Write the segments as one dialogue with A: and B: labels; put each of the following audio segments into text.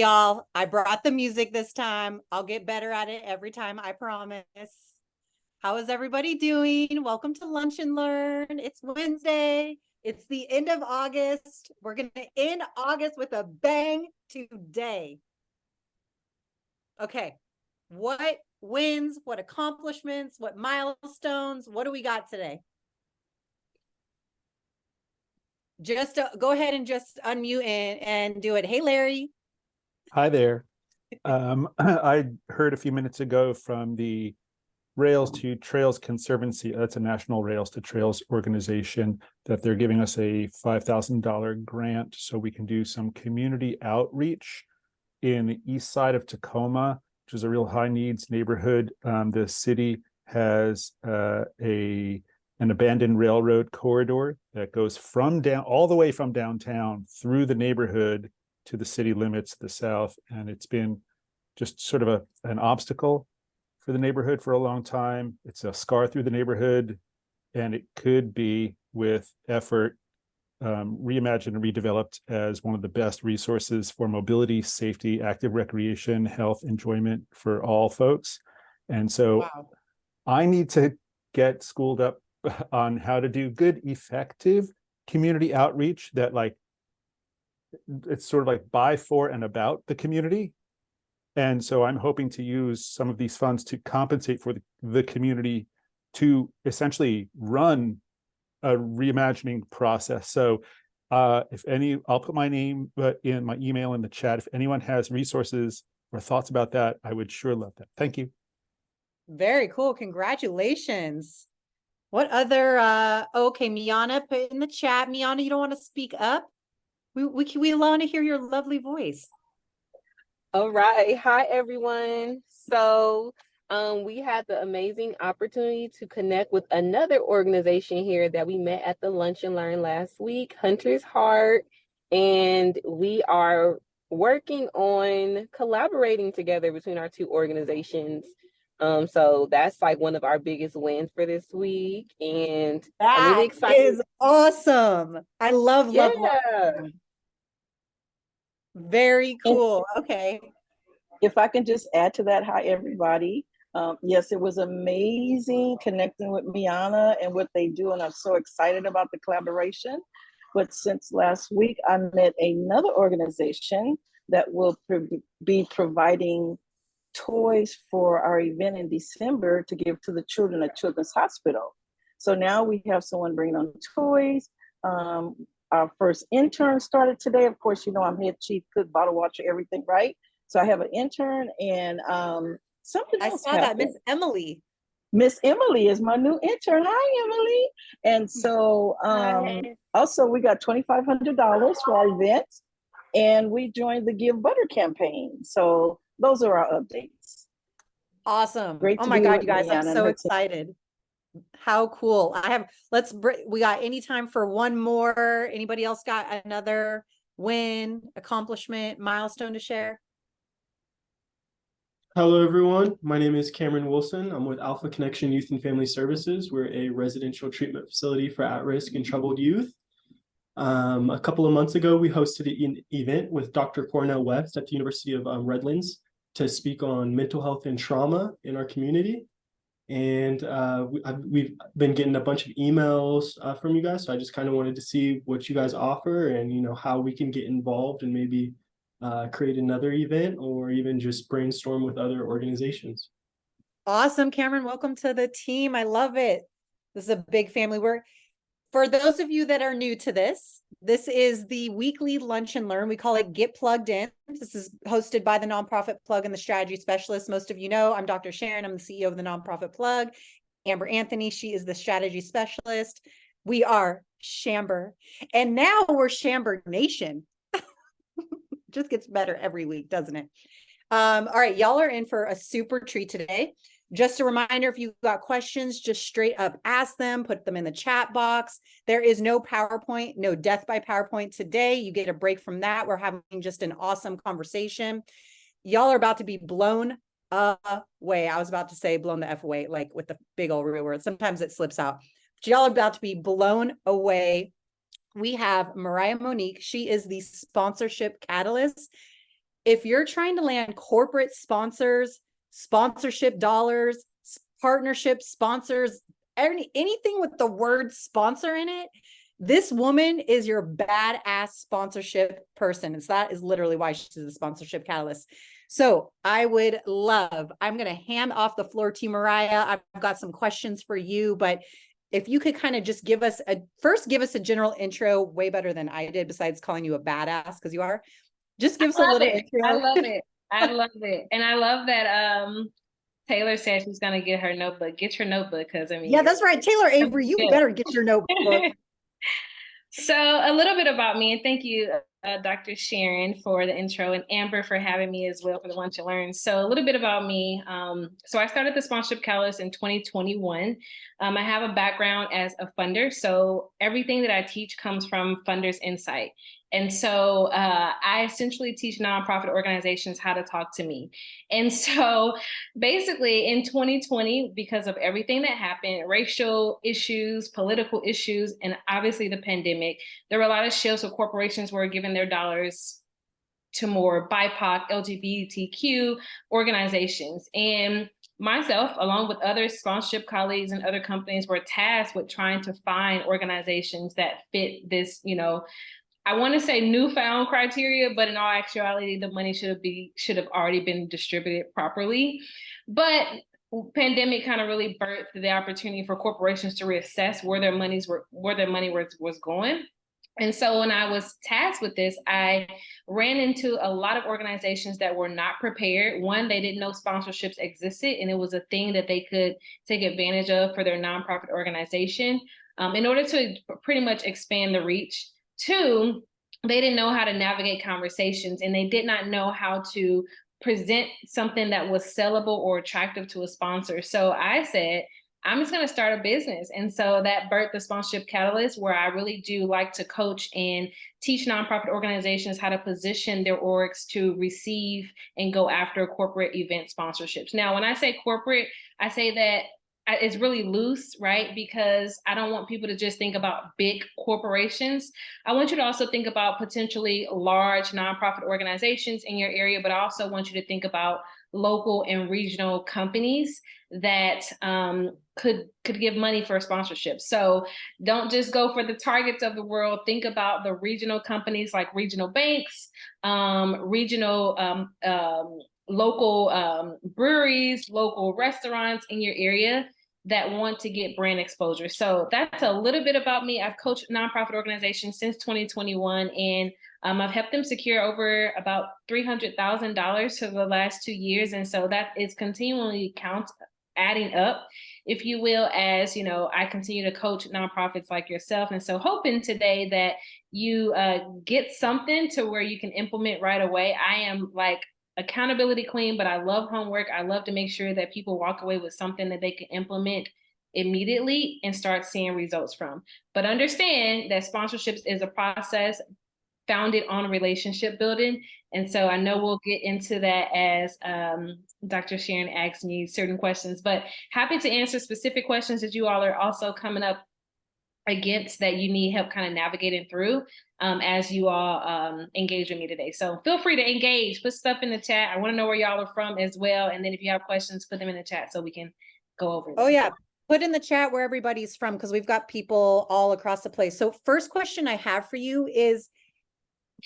A: y'all. I brought the music this time. I'll get better at it every time, I promise. How is everybody doing? Welcome to Lunch and Learn. It's Wednesday. It's the end of August. We're going to end August with a bang today. Okay. What wins? What accomplishments? What milestones? What do we got today? Just go ahead and just unmute and do it. Hey, Larry.
B: Hi there. I heard a few minutes ago from the Rails to Trails Conservancy, that's a national Rails to Trails organization, that they're giving us a $5,000 grant so we can do some community outreach in the east side of Tacoma, which is a real high needs neighborhood. The city has an abandoned railroad corridor that goes from down all the way from downtown through the neighborhood to the city limits to the south, and it's been just sort of an obstacle for the neighborhood for a long time. It's a scar through the neighborhood, and it could be, with effort, reimagined and redeveloped as one of the best resources for mobility, safety, active recreation, health, enjoyment for all folks. And so I need to get schooled up on how to do good, effective community outreach that, like, it's sort of like by, for, and about the community. And so I'm hoping to use some of these funds to compensate for the community to essentially run a reimagining process. So I'll put my name in my email in the chat. If anyone has resources or thoughts about that, I would sure love that. Thank you. Very
A: cool. Congratulations. What other, okay, Miana, put in the chat. Miana, you don't want to speak up? We want to hear your lovely voice.
C: All right. Hi, everyone. So we had the amazing opportunity to connect with another organization here that we met at the Lunch and Learn last week, Hunter's Heart. And we are working on collaborating together between our two organizations. So that's like one of our biggest wins for this week. And I'm really excited.
A: That is awesome. I love. Very cool. Okay.
D: If I can just add to that, hi, everybody. Yes, it was amazing connecting with Miana and what they do, and I'm so excited about the collaboration. But since last week, I met another organization that will be providing toys for our event in December to give to the children at Children's Hospital. So now we have someone bringing on toys. Our first intern started today. Of course, you know, I'm head chief cook, bottle watcher, everything, right? So I have an intern, and something else
A: I saw that, Miss Emily.
D: Miss Emily is my new intern. Hi, Emily. And so also we got $2,500 for our event, and we joined the Give Butter campaign. So those are our updates.
A: Awesome. Great. Oh my God, you guys, I'm so excited. How cool. We got any time for one more. Anybody else got another win, accomplishment, milestone to share?
E: Hello, everyone. My name is Cameron Wilson. I'm with Alpha Connection Youth and Family Services. We're a residential treatment facility for at-risk and troubled youth. A couple of months ago, we hosted an event with Dr. Cornell West at the University of Redlands to speak on mental health and trauma in our community. And we've been getting a bunch of emails from you guys. So I just kind of wanted to see what you guys offer and, you know, how we can get involved and maybe create another event or even just brainstorm with other organizations.
A: Awesome, Cameron. Welcome to the team. I love it. This is a big family work. For those of you that are new to this is the weekly Lunch and Learn. We call it Get Plugged In. This is hosted by the Nonprofit Plug and the Strategy Specialist. Most of you know, I'm Dr. Sharon. I'm the CEO of the Nonprofit Plug. Amber Anthony, she is the Strategy Specialist. We are Shamber. And now we're Shamber Nation. Just gets better every week, doesn't it? All right, y'all are in for a super treat today. Just a reminder, if you've got questions, just straight up ask them, put them in the chat box. There is no PowerPoint, no death by PowerPoint today. You get a break from that. We're having just an awesome conversation. Y'all are about to be blown away. I was about to say blown the F away, like with the big old real word. Sometimes it slips out. But y'all are about to be blown away. We have Mariah Monique. She is the sponsorship catalyst. if you're trying to land corporate sponsors, sponsorship dollars, partnership sponsors, anything with the word sponsor in it, this woman is your badass sponsorship person. And so that is literally why she's the sponsorship catalyst. So I would love, I'm going to hand off the floor to Mariah. I've got some questions for you, but if you could kind of just give us a general intro, way better than I did, besides calling you a badass, because you are. Just give us a little intro.
F: I love it. I love it. And I love that Taylor said she's gonna get her notebook. Get your notebook, because I mean,
A: yeah, that's right. Taylor Avery, you better get your notebook.
F: So a little bit about me, and thank you, Dr. Sharon, for the intro, and Amber for having me as well for the Lunch and Learn. So a little bit about me. So I started the Sponsorship Catalyst in 2021. I have a background as a funder, so everything that I teach comes from Funders Insight. And so I essentially teach nonprofit organizations how to talk to me. And so basically in 2020, because of everything that happened, racial issues, political issues, and obviously the pandemic, there were a lot of shifts where corporations were giving their dollars to more BIPOC, LGBTQ organizations. And myself, along with other sponsorship colleagues and other companies, were tasked with trying to find organizations that fit this, I want to say newfound criteria, but in all actuality, the money should have already been distributed properly. But pandemic kind of really birthed the opportunity for corporations to reassess where their money was going. And so when I was tasked with this, I ran into a lot of organizations that were not prepared. One, they didn't know sponsorships existed, and it was a thing that they could take advantage of for their nonprofit organization in order to pretty much expand the reach. Two, they didn't know how to navigate conversations, and they did not know how to present something that was sellable or attractive to a sponsor. So I said, I'm just going to start a business. And so that birthed the Sponsorship Catalyst, where I really do like to coach and teach nonprofit organizations how to position their orgs to receive and go after corporate event sponsorships. Now, when I say corporate, I say that it's really loose, right? Because I don't want people to just think about big corporations. I want you to also think about potentially large nonprofit organizations in your area, but I also want you to think about local and regional companies that could give money for a sponsorship. So don't just go for the Targets of the world. Think about the regional companies like regional banks, regional local breweries, local restaurants in your area that want to get brand exposure. So that's a little bit about me. I've coached nonprofit organizations since 2021, and I've helped them secure over about $300,000 for the last 2 years. And so that is continually adding up, if you will, as I continue to coach nonprofits like yourself. And so hoping today that you get something to where you can implement right away. I am like accountability queen, but I love homework. I love to make sure that people walk away with something that they can implement immediately and start seeing results from. But understand that sponsorships is a process founded on relationship building. And so I know we'll get into that as Dr. Sharon asked me certain questions, but happy to answer specific questions that you all are also coming up against that you need help kind of navigating through as you all engage with me today. So feel free to engage, put stuff in the chat. I want to know where y'all are from as well. And then if you have questions, put them in the chat so we can go over them.
A: Oh yeah, put in the chat where everybody's from, because we've got people all across the place. So first question I have for you is,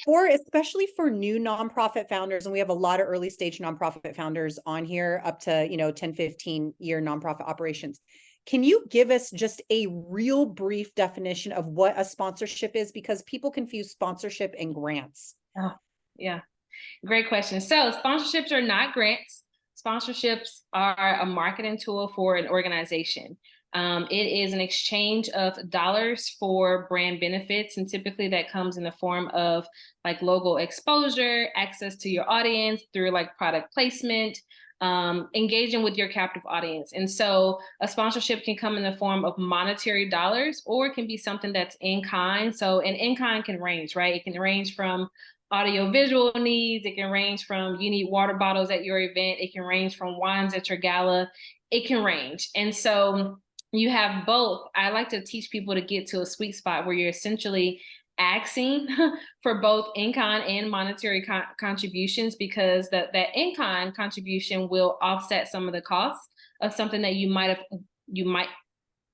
A: especially for new nonprofit founders, and we have a lot of early stage nonprofit founders on here up to 10, 15 year nonprofit operations. Can you give us just a real brief definition of what a sponsorship is? Because people confuse sponsorship and grants.
F: Oh, yeah, great question. So sponsorships are not grants. Sponsorships are a marketing tool for an organization. It is an exchange of dollars for brand benefits. And typically that comes in the form of like logo exposure, access to your audience through like product placement, engaging with your captive audience. And so a sponsorship can come in the form of monetary dollars, or it can be something that's in kind. So an in kind can range, right? It can range from audio visual needs. It can range from you need water bottles at your event. It can range from wines at your gala. It can range. And so you have both. I like to teach people to get to a sweet spot where you're essentially asking for both in-kind and monetary contributions, because that in-kind contribution will offset some of the costs of something that you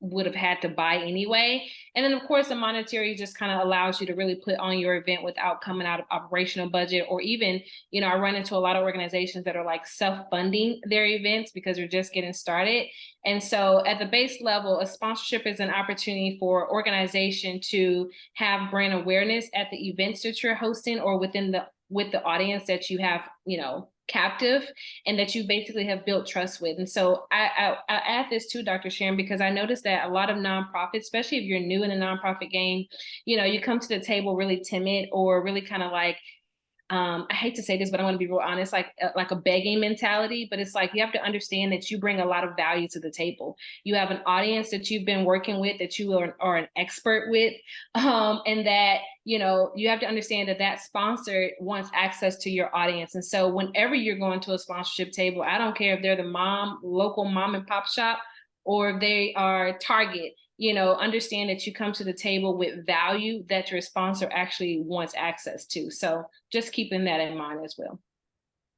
F: would have had to buy anyway. And then of course the monetary just kind of allows you to really put on your event without coming out of operational budget, or even, you know, I run into a lot of organizations that are like self-funding their events because they're just getting started. And so at the base level, a sponsorship is an opportunity for organization to have brand awareness at the events that you're hosting, or with the audience that you have, you know, captive, and that you basically have built trust with. And so I add this too, Dr. Sharon, because I noticed that a lot of nonprofits, especially if you're new in the nonprofit game, you know, you come to the table really timid, or really kind of like, I hate to say this, but I want to be real honest, like a begging mentality. But it's like, you have to understand that you bring a lot of value to the table. You have an audience that you've been working with, that you are an expert with, and that, you know, you have to understand that that sponsor wants access to your audience. And so whenever you're going to a sponsorship table, I don't care if they're the local mom and pop shop, or if they are Target, you know, understand that you come to the table with value that your sponsor actually wants access to. So just keeping that in mind as well.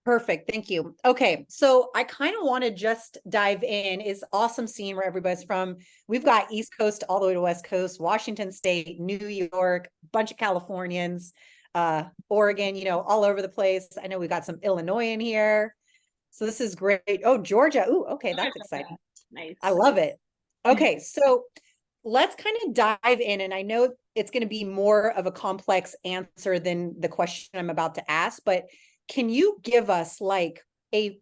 A: Perfect. Thank you. Okay. So I kind of want to just dive in. It's awesome seeing where everybody's from. We've got East Coast all the way to West Coast, Washington State, New York, bunch of Californians, Oregon, you know, all over the place. I know we got some Illinois in here. So this is great. Oh, Georgia. Ooh, okay. That's exciting.
F: Nice.
A: I love it. Okay. So let's kind of dive in. And I know it's going to be more of a complex answer than the question I'm about to ask, but can you give us like a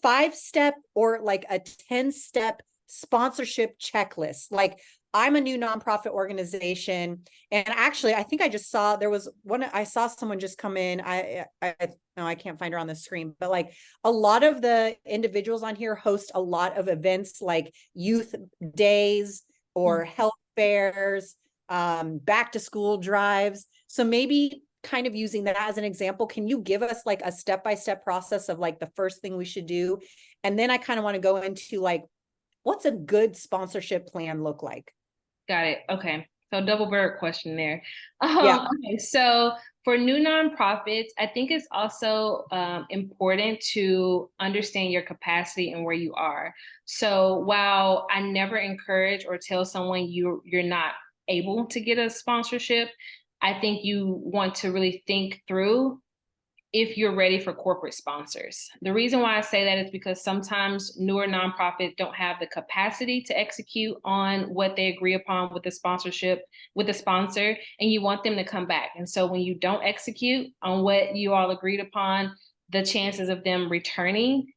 A: 5-step or like a 10-step sponsorship checklist? Like, I'm a new nonprofit organization, and actually, I think I just saw there was one. I saw someone just come in. No, I can't find her on the screen, but like a lot of the individuals on here host a lot of events like youth days or health fairs, back to school drives. So maybe kind of using that as an example, can you give us like a step-by-step process of like the first thing we should do? And then I kind of want to go into like, what's a good sponsorship plan look like?
F: Got it. Okay. So double bird question there.
A: Yeah.
F: Okay. So for new nonprofits, I think it's also important to understand your capacity and where you are. So while I never encourage or tell someone you're not able to get a sponsorship, I think you want to really think through if you're ready for corporate sponsors. The reason why I say that is because sometimes newer nonprofits don't have the capacity to execute on what they agree upon with the sponsorship, with the sponsor, and you want them to come back. And so when you don't execute on what you all agreed upon, the chances of them returning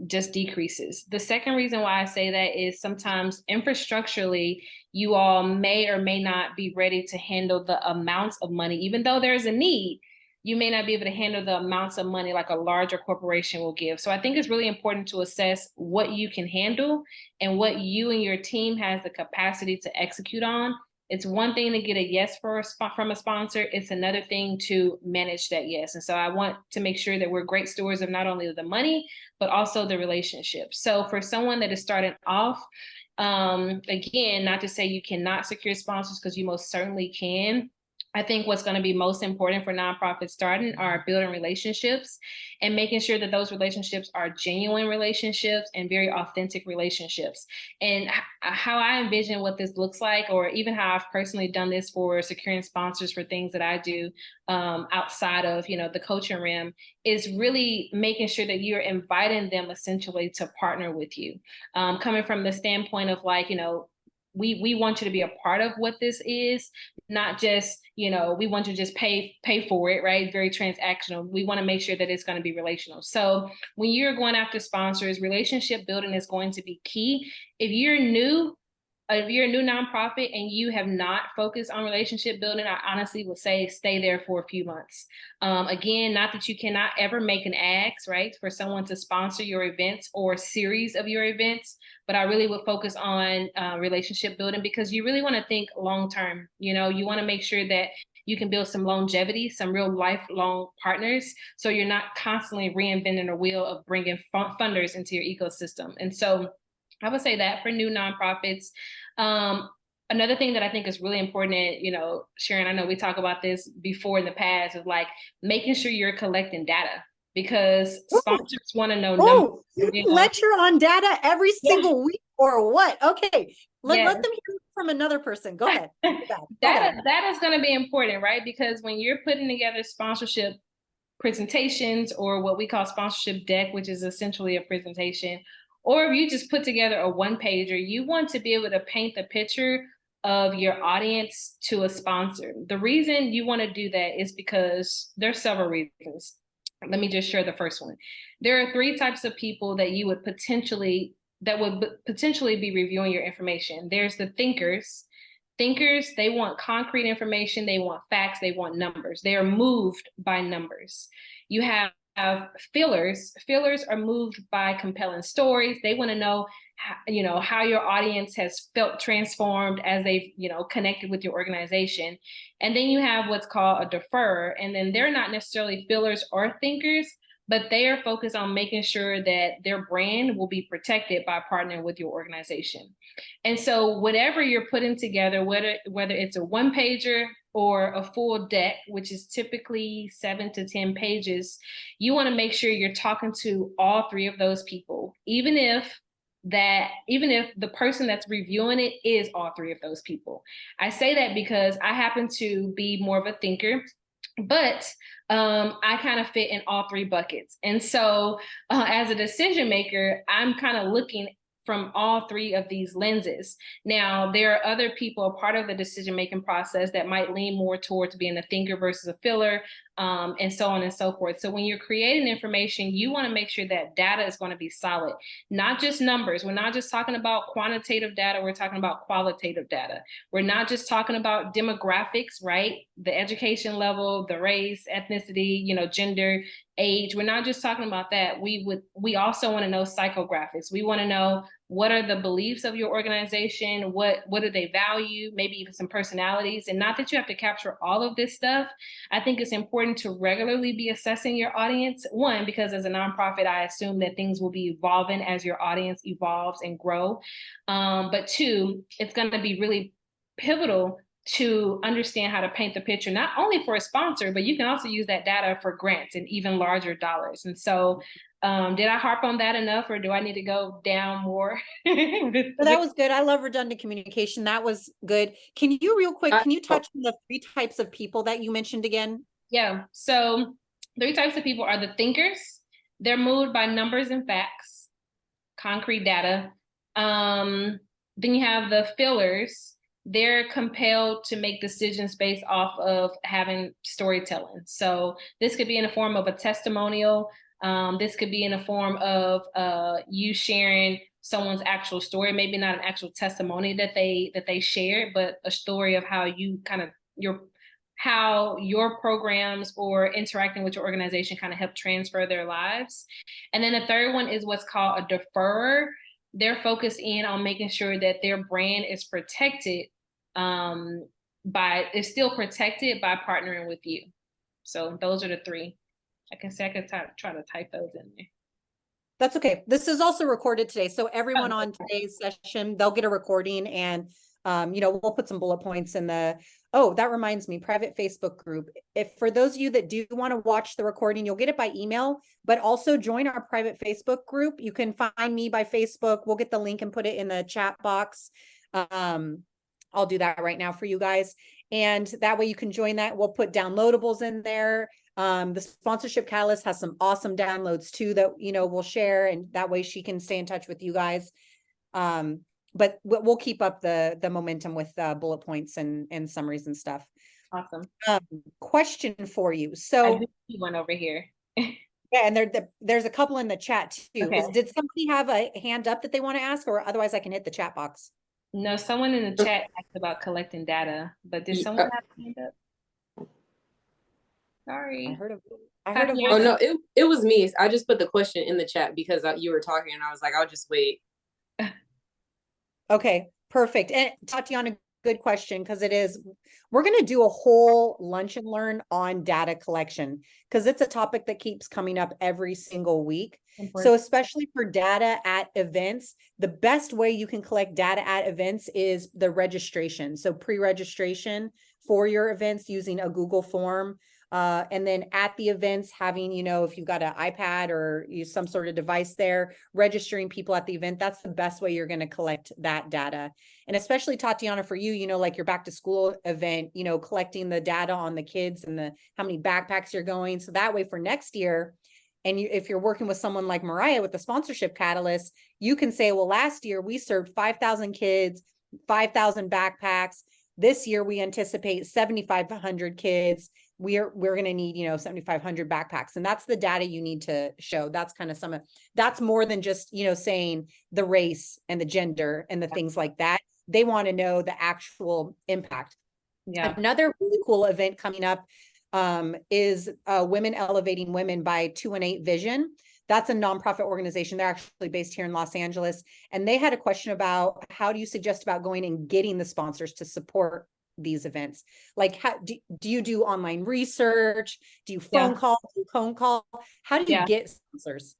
F: just decreases. The second reason why I say that is sometimes infrastructurally, you all may or may not be ready to handle the amounts of money, even though there's a need. You may not be able to handle the amounts of money like a larger corporation will give. So I think it's really important to assess what you can handle and what you and your team has the capacity to execute on. It's one thing to get a yes from a sponsor. It's another thing to manage that yes. And so I want to make sure that we're great stewards of not only the money, but also the relationship. So for someone that is starting off, again, not to say you cannot secure sponsors, because you most certainly can. I think what's going to be most important for nonprofits starting are building relationships and making sure that those relationships are genuine relationships and very authentic relationships. And how I envision what this looks like, or even how I've personally done this for securing sponsors for things that I do outside of, you know, the coaching realm, is really making sure that you're inviting them essentially to partner with you. Coming from the standpoint of like, you know, we want you to be a part of what this is, not just, you know, we want you to just pay for it, right? Very transactional. We want to make sure that it's going to be relational. So when you're going after sponsors, relationship building is going to be key. If you're a new nonprofit and you have not focused on relationship building, I honestly would say stay there for a few months. Again, not that you cannot ever make an ask, right, for someone to sponsor your events or series of your events, but I really would focus on relationship building, because you really want to think long-term. You know, you want to make sure that you can build some longevity, some real lifelong partners, so you're not constantly reinventing the wheel of bringing funders into your ecosystem. And so I would say that for new nonprofits, another thing that I think is really important, you know, Sharon, I know we talk about this before in the past, is like making sure you're collecting data, because sponsors want to know numbers.
A: Oh, you
F: You know?
A: lecture on data every
F: Yeah.
A: single week or what? Okay, let
F: Yes.
A: them hear from another person. Go ahead. Go ahead.
F: That is going to be important, right? Because when you're putting together sponsorship presentations, or what we call sponsorship deck, which is essentially a presentation, or if you just put together a one pager, you want to be able to paint the picture of your audience to a sponsor. The reason you want to do that is because there's several reasons. Let me just share the first one. There are three types of people that you would potentially be reviewing your information. There's the thinkers. Thinkers, they want concrete information, they want facts, they want numbers. They are moved by numbers. You have fillers. Fillers are moved by compelling stories. They want to know how your audience has felt transformed as they've, connected with your organization. And then you have what's called a deferrer. And then they're not necessarily fillers or thinkers, but they are focused on making sure that their brand will be protected by partnering with your organization. And so whatever you're putting together, whether it's a one pager or a full deck, which is typically 7 to 10 pages, you want to make sure you're talking to all three of those people, even if the person that's reviewing it is all three of those people. I say that because I happen to be more of a thinker, but I kind of fit in all three buckets. And so as a decision maker, I'm kind of looking from all three of these lenses. Now, there are other people, a part of the decision-making process, that might lean more towards being a thinker versus a filler, and so on and so forth. So when you're creating information, you want to make sure that data is going to be solid, not just numbers. We're not just talking about quantitative data, we're talking about qualitative data. We're not just talking about demographics, right? The education level, the race, ethnicity, gender, age. We're not just talking about that. We also want to know psychographics. We want to know, what are the beliefs of your organization? What do they value? Maybe even some personalities. And not that you have to capture all of this stuff. I think it's important to regularly be assessing your audience. One, because as a nonprofit, I assume that things will be evolving as your audience evolves and grow. But two, it's going to be really pivotal to understand how to paint the picture, not only for a sponsor, but you can also use that data for grants and even larger dollars. And so did I harp on that enough, or do I need to go down more?
A: Well, that was good. I love redundant communication. That was good. Can you real quick, can you touch on the three types of people that you mentioned again?
F: Yeah. So 3 types of people are the thinkers. They're moved by numbers and facts, concrete data. Then you have the fillers. They're compelled to make decisions based off of having storytelling. So this could be in the form of a testimonial. This could be in the form of you sharing someone's actual story, maybe not an actual testimony that they shared, but a story of how you how your programs or interacting with your organization kind of help transfer their lives. And then the third one is what's called a deferrer. They're focused in on making sure that their brand is protected is still protected by partnering with you. So those are the 3. I could try to type those in there.
A: That's okay. This is also recorded today. So everyone on today's session, they'll get a recording, and we'll put some bullet points in the, that reminds me, private Facebook group. If for those of you that do want to watch the recording, you'll get it by email, but also join our private Facebook group. You can find me by Facebook. We'll get the link and put it in the chat box. I'll do that right now for you guys. And that way you can join that. We'll put downloadables in there. The Sponsorship Catalyst has some awesome downloads too that, we'll share, and that way she can stay in touch with you guys. But we'll keep up the momentum with bullet points and summaries and stuff.
F: Awesome.
A: Question for you. So
F: I do see one over here.
A: Yeah, and there's a couple in the chat too.
F: Okay.
A: Did somebody have a hand up that they want to ask, or otherwise I can hit the chat box?
F: No, someone in the chat asked about collecting data, but did someone have a hand up? Sorry.
A: I heard a
F: Tatiana.
A: voice.
G: Oh no, it was me. I just put the question in the chat because you were talking, and I was like, I'll just wait.
A: Okay, perfect. And Tatiana, good question, because we're going to do a whole lunch and learn on data collection, because it's a topic that keeps coming up every single week. So especially for data at events, the best way you can collect data at events is the registration. So pre-registration for your events using a Google form. And then at the events, having, if you've got an iPad or use some sort of device there, registering people at the event, that's the best way you're going to collect that data. And especially, Tatiana, for you, like your back to school event, collecting the data on the kids and how many backpacks you're going. So that way for next year, and if you're working with someone like Mariah with the Sponsorship Catalyst, you can say, well, last year we served 5,000 kids, 5,000 backpacks. This year we anticipate 7,500 kids. We're going to need, 7,500 backpacks. And that's the data you need to show. That's kind of that's more than just, saying the race and the gender and the things like that. They want to know the actual impact.
F: Yeah.
A: Another really cool event coming up is Women Elevating Women by 218 Vision. That's a nonprofit organization. They're actually based here in Los Angeles. And they had a question about, how do you suggest about going and getting the sponsors to support these events? Like, how do you do online research? Do you phone call? Do you phone call? How do you get sponsors?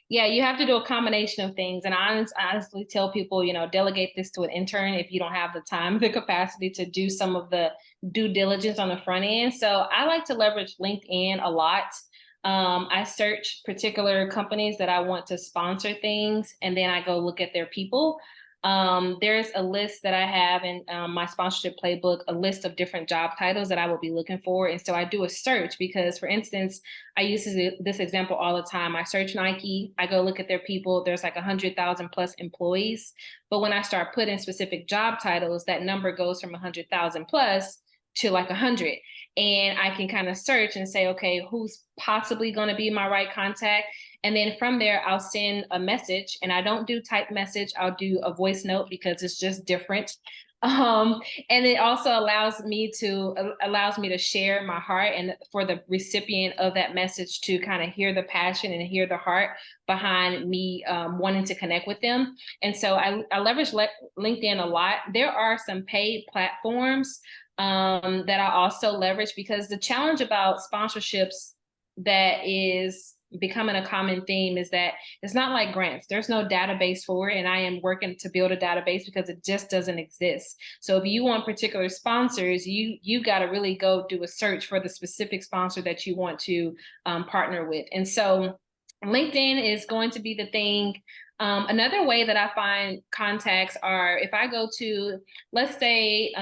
F: Yeah, you have to do a combination of things. And I honestly tell people, delegate this to an intern if you don't have the time, the capacity to do some of the due diligence on the front end. So I like to leverage LinkedIn a lot. I search particular companies that I want to sponsor things, and then I go look at their people. There's a list that I have in my sponsorship playbook, a list of different job titles that I will be looking for. And so I do a search because, for instance, I use this example all the time. I search Nike, I go look at their people. There's like 100,000 plus employees. But when I start putting specific job titles, that number goes from 100,000 plus to like 100. And I can kind of search and say, okay, who's possibly going to be my right contact? And then from there, I'll send a message, and I don't do type message. I'll do a voice note because it's just different. And it also allows me to share my heart, and for the recipient of that message to kind of hear the passion and hear the heart behind me wanting to connect with them. And so I leverage LinkedIn a lot. There are some paid platforms that I also leverage, because the challenge about sponsorships that is becoming a common theme is that it's not like grants. There's no database for it. And I am working to build a database because it just doesn't exist. So if you want particular sponsors, you got to really go do a search for the specific sponsor that you want to partner with. And so LinkedIn is going to be the thing. Another way that I find contacts are, if I go to, let's say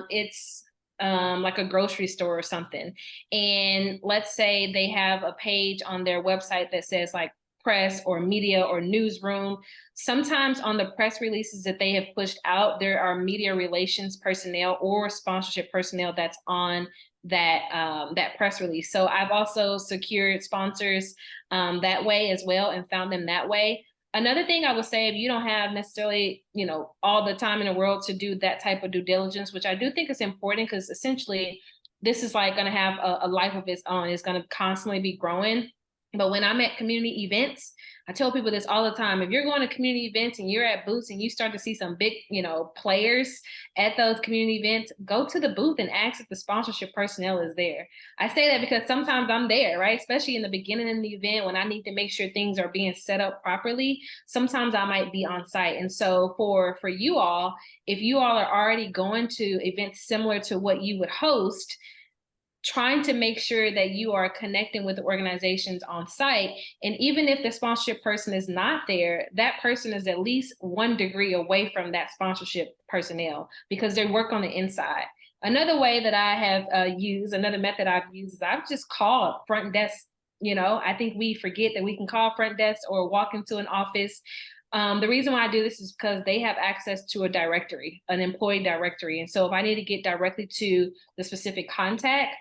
F: it's like a grocery store or something. And let's say they have a page on their website that says like press or media or newsroom. Sometimes on the press releases that they have pushed out, there are media relations personnel or sponsorship personnel that's on that press release. So I've also secured sponsors that way as well, and found them that way. Another thing I would say, if you don't have necessarily, all the time in the world to do that type of due diligence, which I do think is important, because essentially this is like going to have a life of its own. It's going to constantly be growing. But when I'm at community events, I tell people this all the time. If you're going to community events and you're at booths and you start to see some big, players at those community events, go to the booth and ask if the sponsorship personnel is there. I say that because sometimes I'm there, right? Especially in the beginning of the event when I need to make sure things are being set up properly. Sometimes I might be on site. And so for you all, if you all are already going to events similar to what you would host, trying to make sure that you are connecting with the organizations on site. And even if the sponsorship person is not there, that person is at least 1 degree away from that sponsorship personnel, because they work on the inside. Another way that I have used, another method I've used, is I've just called front desk. I think we forget that we can call front desk or walk into an office. The reason why I do this is because they have access to a directory, an employee directory. And so if I need to get directly to the specific contact,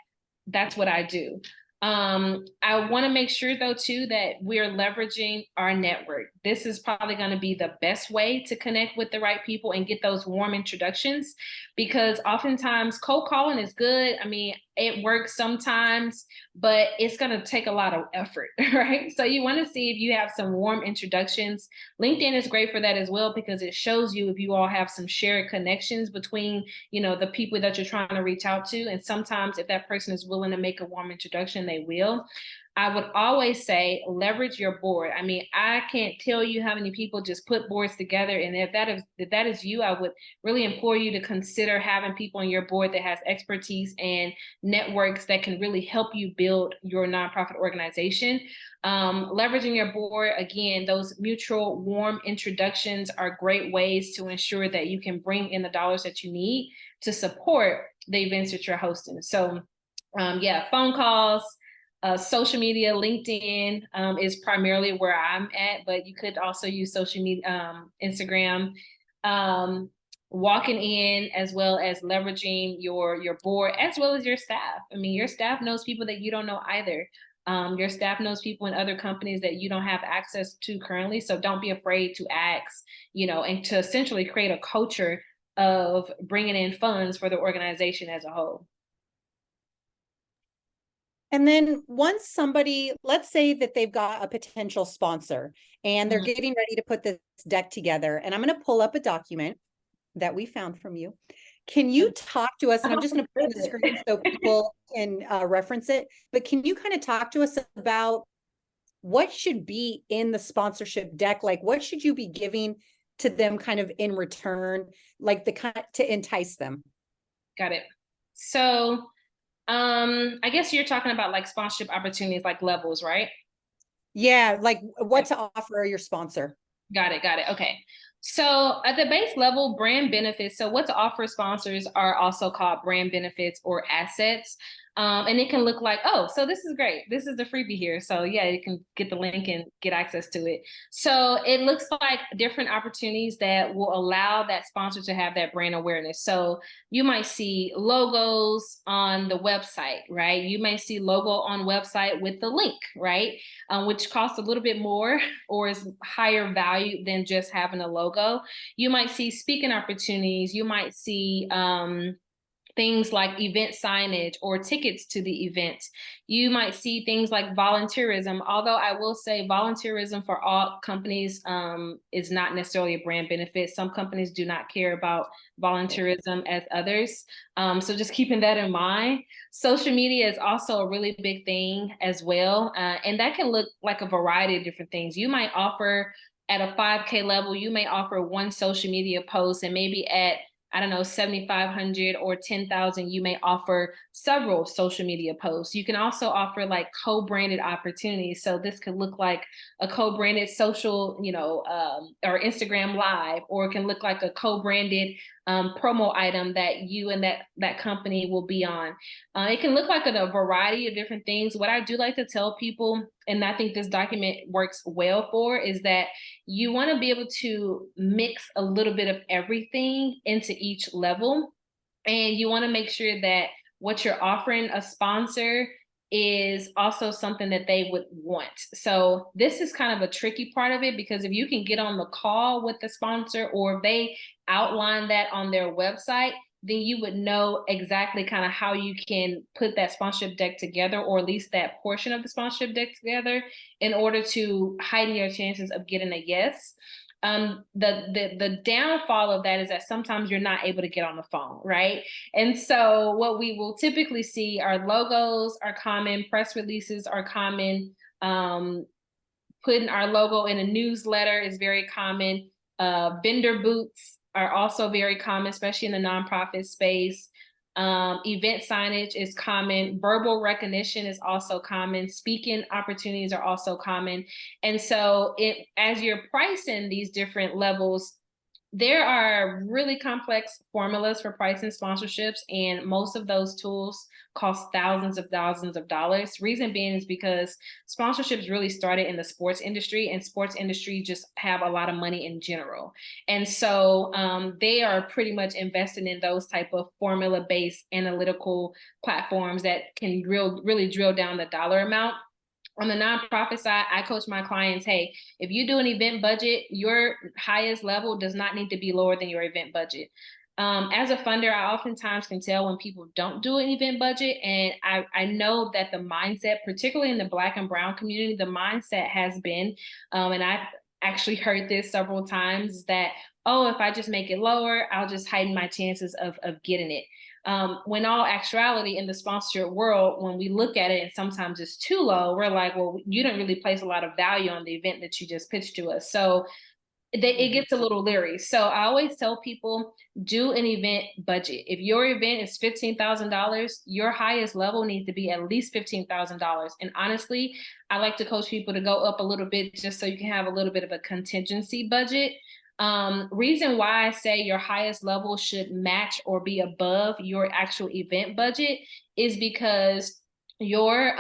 F: that's what I do. I want to make sure, though, too, that we're leveraging our network. This is probably going to be the best way to connect with the right people and get those warm introductions, because oftentimes cold calling is good. I mean, it works sometimes, but it's going to take a lot of effort, right? So you want to see if you have some warm introductions. LinkedIn is great for that as well, because it shows you if you all have some shared connections between, you know, the people that you're trying to reach out to. And sometimes if that person is willing to make a warm introduction, they will. I would always say leverage your board. I mean, I can't tell you how many people just put boards together. And if that is you, I would really implore you to consider having people on your board that has expertise and networks that can really help you build your nonprofit organization. Leveraging your board, again, those mutual warm introductions are great ways to ensure that you can bring in the dollars that you need to support the events that you're hosting. So yeah, phone calls, social media, LinkedIn is primarily where I'm at, but you could also use social media, Instagram, walking in, as well as leveraging your board, as well as your staff. I mean, your staff knows people that you don't know either. Your staff knows people in other companies that you don't have access to currently. So don't be afraid to ask, you know, and to essentially create a culture of bringing in funds for the organization as a whole.
A: And then once somebody, let's say that they've got a potential sponsor and they're getting ready to put this deck together, and I'm going to pull up a document that we found from you. Can you talk to us, and I'm just going to put it on the screen so people can reference it, but can you kind of talk to us about what should be in the sponsorship deck? Like, what should you be giving to them kind of in return, like the kind to entice them? Got it.
F: So I guess you're talking about like sponsorship opportunities, like levels, right?
A: Yeah, like what to offer your sponsor.
F: Got it. Okay. So at the base level, brand benefits. So what to offer sponsors are also called brand benefits or assets. And it can look like, oh, so this is great. This is the freebie here. So yeah, you can get the link and get access to it. So it looks like different opportunities that will allow that sponsor to have that brand awareness. So you might see logos on the website, right? You may see logo on website with the link, right? Which costs a little bit more or is higher value than just having a logo. You might see speaking opportunities. You might see things like event signage or tickets to the event. You might see things like volunteerism, although I will say volunteerism for all companies is not necessarily a brand benefit. Some companies do not care about volunteerism as others. So just keeping that in mind. Social media is also a really big thing as well. And that can look like a variety of different things. You might offer at a 5K level, you may offer one social media post, and maybe at, I don't know, 7,500 or 10,000, you may offer several social media posts. You can also offer like co-branded opportunities. So this could look like a co-branded social, you know, or Instagram Live, or it can look like a co-branded promo item that you and that company will be on. It can look like a variety of different things. What I do like to tell people, and I think this document works well for, is that you want to be able to mix a little bit of everything into each level. And you want to make sure that what you're offering a sponsor is also something that they would want. So this is kind of a tricky part of it, because if you can get on the call with the sponsor, or if they outline that on their website, then you would know exactly kind of how you can put that sponsorship deck together, or at least that portion of the sponsorship deck together, in order to heighten your chances of getting a yes. The downfall of that is that sometimes you're not able to get on the phone, right? And so what we will typically see are logos are common, press releases are common, putting our logo in a newsletter is very common. Vendor booths are also very common, especially in the nonprofit space. Event signage is common. Verbal recognition is also common. Speaking opportunities are also common. And so as you're pricing these different levels, there are really complex formulas for pricing sponsorships, and most of those tools cost thousands of dollars. Reason being is because sponsorships really started in the sports industry, and sports industry just have a lot of money in general. And so they are pretty much invested in those type of formula-based analytical platforms that can really drill down the dollar amount. On the nonprofit side, I coach my clients, hey, if you do an event budget, your highest level does not need to be lower than your event budget. As a funder, I oftentimes can tell when people don't do an event budget. And I know that the mindset, particularly in the Black and Brown community, the mindset has been, and I've actually heard this several times, that, oh, if I just make it lower, I'll just heighten my chances of getting it. When all actuality in the sponsorship world, when we look at it and sometimes it's too low, we're like, well, you don't really place a lot of value on the event that you just pitched to us. So it gets a little leery. So I always tell people, do an event budget. If your event is $15,000, your highest level needs to be at least $15,000. And honestly, I like to coach people to go up a little bit just so you can have a little bit of a contingency budget. Reason why I say your highest level should match or be above your actual event budget is because your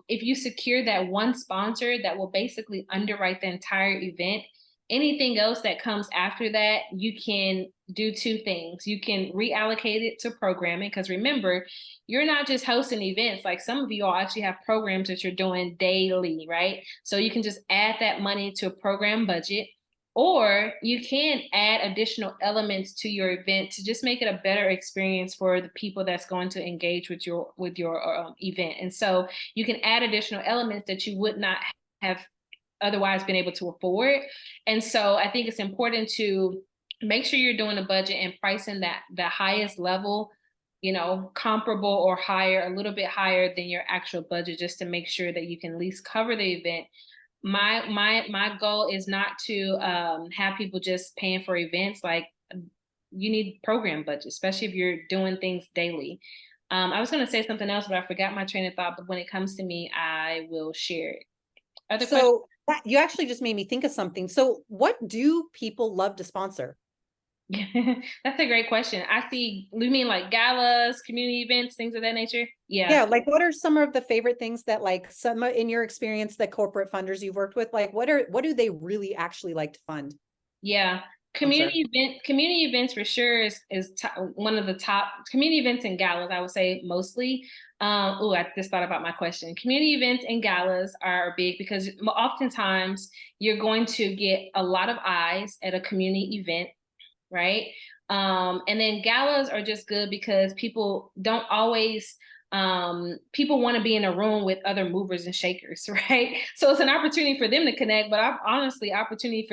F: if you secure that one sponsor that will basically underwrite the entire event, anything else that comes after that, you can do two things. You can reallocate it to programming, because remember, you're not just hosting events. Like, some of you all actually have programs that you're doing daily, right? So you can just add that money to a program budget, or you can add additional elements to your event to just make it a better experience for the people that's going to engage with your event. And so you can add additional elements that you would not have otherwise been able to afford. And so I think it's important to make sure you're doing a budget and pricing that the highest level, you know, comparable or higher, a little bit higher than your actual budget, just to make sure that you can at least cover the event. My goal is not to have people just paying for events. Like, you need program budget, especially if you're doing things daily. I was going to say something else, but I forgot my train of thought. But when it comes to me, I will share it. Other questions?
A: So you actually just made me think of something. So what do people love to sponsor?
F: That's a great question. I see, you mean like galas, community events, things of that nature?
A: Yeah, like, what are some of the favorite things that, like, some in your experience, the corporate funders you've worked with, like, what do they really actually like to fund?
F: Yeah. Community events for sure is one of the top community events and galas, I would say, mostly. I just thought about my question. Community events and galas are big because oftentimes you're going to get a lot of eyes at a community event, right? And then galas are just good because people don't always, people want to be in a room with other movers and shakers, right? So it's an opportunity for them to connect, but honestly, opportunity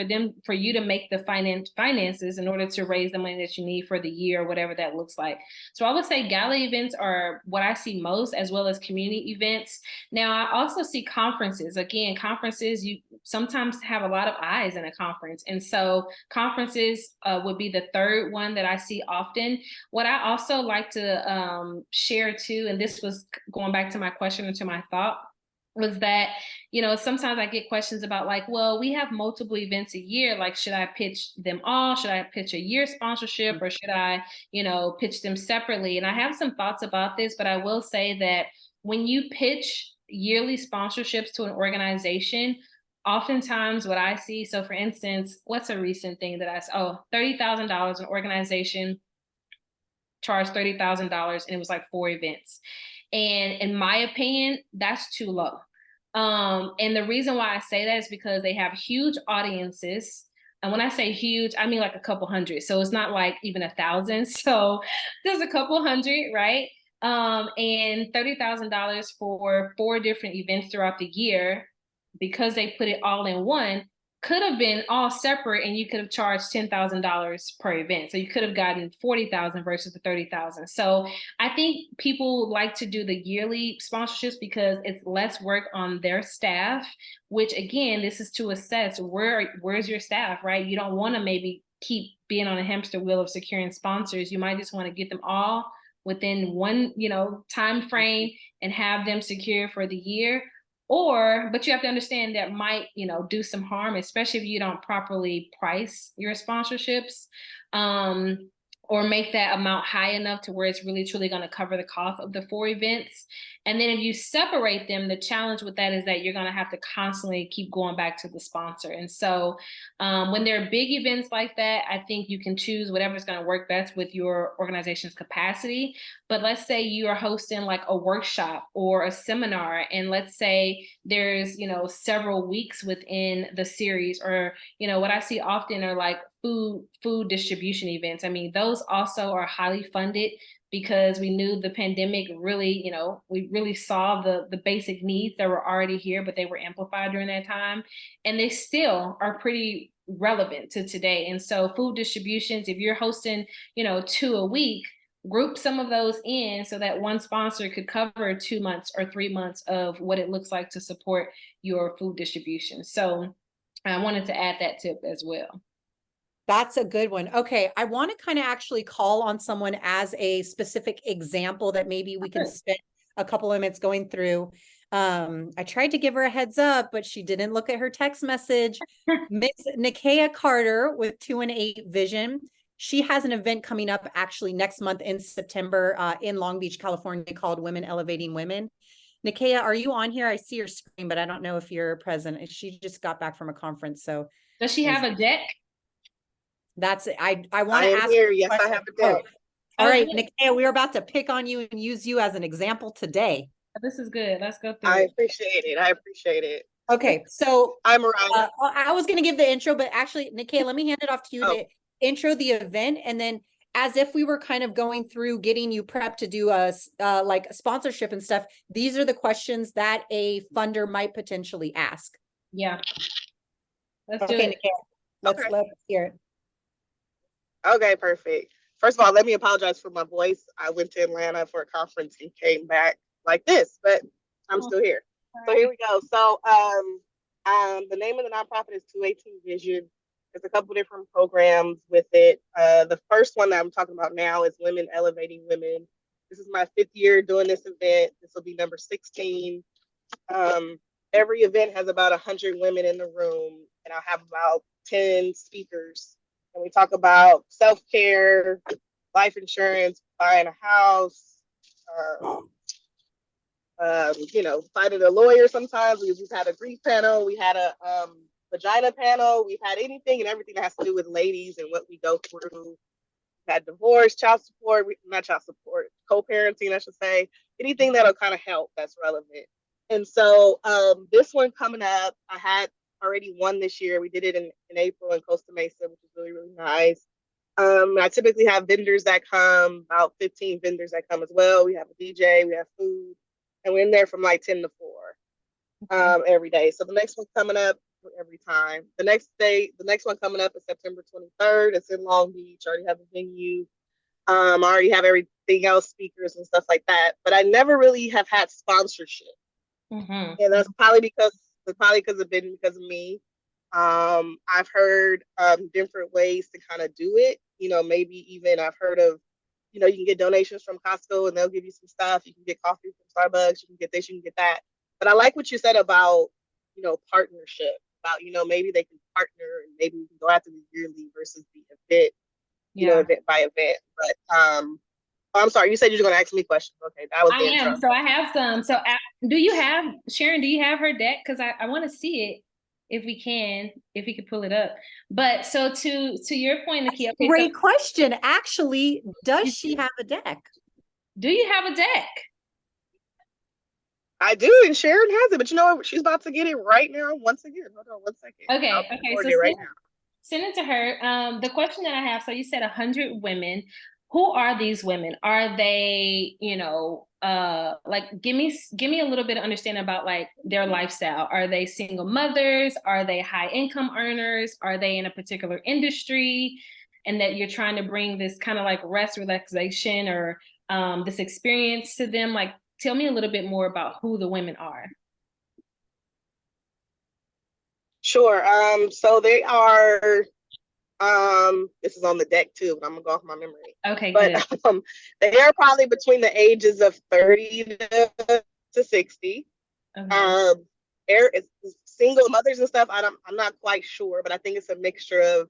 F: for you to make the finances in order to raise the money that you need for the year, or whatever that looks like. So I would say gala events are what I see most, as well as community events. Now, I also see conferences. Again, conferences, you sometimes have a lot of eyes in a conference. And so conferences would be the third one that I see often. What I also like to share too, and this was going back to my question or to my thought, was that, you know, sometimes I get questions about, like, well, we have multiple events a year. Like, should I pitch them all? Should I pitch a year sponsorship, or should I, you know, pitch them separately? And I have some thoughts about this, but I will say that when you pitch yearly sponsorships to an organization, oftentimes what I see, so for instance, what's a recent thing that I saw? $30,000, an organization charged $30,000 and it was like 4 events. And in my opinion, that's too low. And the reason why I say that is because they have huge audiences. And when I say huge, I mean like a couple hundred. So it's not like even 1,000. So there's a couple hundred, right? And $30,000 for 4 different events throughout the year, because they put it all in one, could have been all separate, and you could have charged $10,000 per event. So you could have gotten 40,000 versus the 30,000. So I think people like to do the yearly sponsorships because it's less work on their staff, which again, this is to assess where's your staff, right? You don't want to maybe keep being on a hamster wheel of securing sponsors. You might just want to get them all within one, you know, time frame and have them secure for the year. But you have to understand that might, you know, do some harm, especially if you don't properly price your sponsorships, or make that amount high enough to where it's really truly going to cover the cost of the 4 events. And then if you separate them, the challenge with that is that you're going to have to constantly keep going back to the sponsor. And so when there are big events like that, I think you can choose whatever's going to work best with your organization's capacity. But let's say you are hosting like a workshop or a seminar, and let's say there's, several weeks within the series, or, what I see often are like food distribution events. I mean, those also are highly funded, because we knew the pandemic really, we really saw the basic needs that were already here, but they were amplified during that time. And they still are pretty relevant to today. And so food distributions, if you're hosting, 2 a week, group some of those in so that one sponsor could cover 2 months or 3 months of what it looks like to support your food distribution. So I wanted to add that tip as well.
A: That's a good one. Okay, I want to kind of actually call on someone as a specific example that maybe we can spend a couple of minutes going through. I tried to give her a heads up, but she didn't look at her text message. Miss Nikia Carter with 2 and 8 Vision. She has an event coming up actually next month in September in Long Beach, California, called Women Elevating Women. Nikia, are you on here? I see your screen, but I don't know if you're present. She just got back from a conference. So
F: does she have a deck?
A: That's it. I want to ask
H: here. Yes, I have a deck.
A: All right, Nikia, we're about to pick on you and use you as an example today.
F: This is good. Let's go through.
H: I appreciate it.
A: Okay, so
H: I'm Mariah.
A: I was going to give the intro, but actually, Nikia, let me hand it off to you to intro the event, and then as if we were kind of going through getting you prepped to do a like sponsorship and stuff. These are the questions that a funder might potentially ask.
F: Yeah. Let's do
A: it.
F: Nikia,
A: let's hear it.
H: Okay, perfect. First of all, let me apologize for my voice. I went to Atlanta for a conference and came back like this, but I'm still here. So here we go. So the name of the nonprofit is 218 Vision. There's a couple different programs with it. The first one that I'm talking about now is Women Elevating Women. This is my 5th year doing this event. This will be number 16. Every event has about 100 women in the room, and I'll have about 10 speakers. And we talk about self-care, life insurance, buying a house, finding a lawyer sometimes. We've had a grief panel. We had a vagina panel. We've had anything and everything that has to do with ladies and what we go through. We've had divorce, child support, not child support, co-parenting, I should say. Anything that'll kind of help that's relevant. And so this one coming up, I had already won this year. We did it in April in Costa Mesa, which is really, really nice. I typically have vendors that come, about 15 vendors that come as well. We have a DJ, we have food, and we're in there from like 10 to 4 every day. So the next one coming up every time. The next one coming up is September 23rd. It's in Long Beach. I already have a venue. I already have everything else, speakers and stuff like that. But I never really have had sponsorship. And that's probably because of me. I've heard different ways to kind of do it. Maybe even I've heard of, you can get donations from Costco and they'll give you some stuff. You can get coffee from Starbucks. You can get this, you can get that. But I like what you said about, partnership, about, maybe they can partner and maybe we can go after the yearly versus the event, event by event. But I'm sorry, you said you were going to ask me questions. Okay, that was the intro.
F: So I have some. So Sharon, do you have her deck? Because I want to see it if we could pull it up. But so to your point, Nikia. Okay,
A: great question. Actually, does she have a deck?
F: Do you have a deck?
H: I do, and Sharon has it, but you know what? She's about to get it right now. Once again, hold on 1 second.
F: Okay. So send it to her. The question that I have. So you said 100 women. Who are these women? Are they, like, give me a little bit of understanding about like their lifestyle. Are they single mothers? Are they high income earners? Are they in a particular industry? And that you're trying to bring this kind of like rest, relaxation, or this experience to them? Like, tell me a little bit more about who the women are.
H: Sure. So they are. This is on the deck too, but I'm gonna go off my memory.
F: Okay,
H: but
F: good.
H: They are probably between the ages of 30 to 60. Okay. It's single mothers and stuff. I'm not quite sure, but I think it's a mixture of